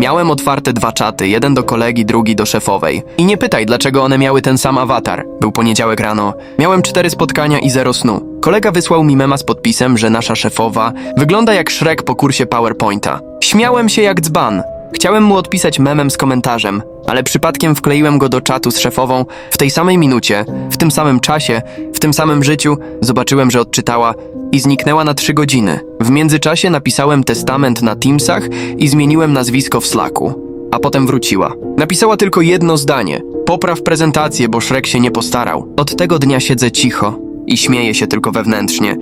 Miałem otwarte 2 czaty, jeden do kolegi, drugi do szefowej. I nie pytaj, dlaczego one miały ten sam awatar. Był poniedziałek rano. Miałem 4 spotkania i 0 snu. Kolega wysłał mi mema z podpisem, że nasza szefowa wygląda jak Shrek po kursie PowerPointa. Śmiałem się jak dzban. Chciałem mu odpisać memem z komentarzem, ale przypadkiem wkleiłem go do czatu z szefową w tej samej minucie, w tym samym czasie, w tym samym życiu. Zobaczyłem, że odczytała i zniknęła na 3 godziny. W międzyczasie napisałem testament na Teamsach i zmieniłem nazwisko w Slacku. A potem wróciła. Napisała tylko jedno zdanie. Popraw prezentację, bo Shrek się nie postarał. Od tego dnia siedzę cicho i śmieję się tylko wewnętrznie.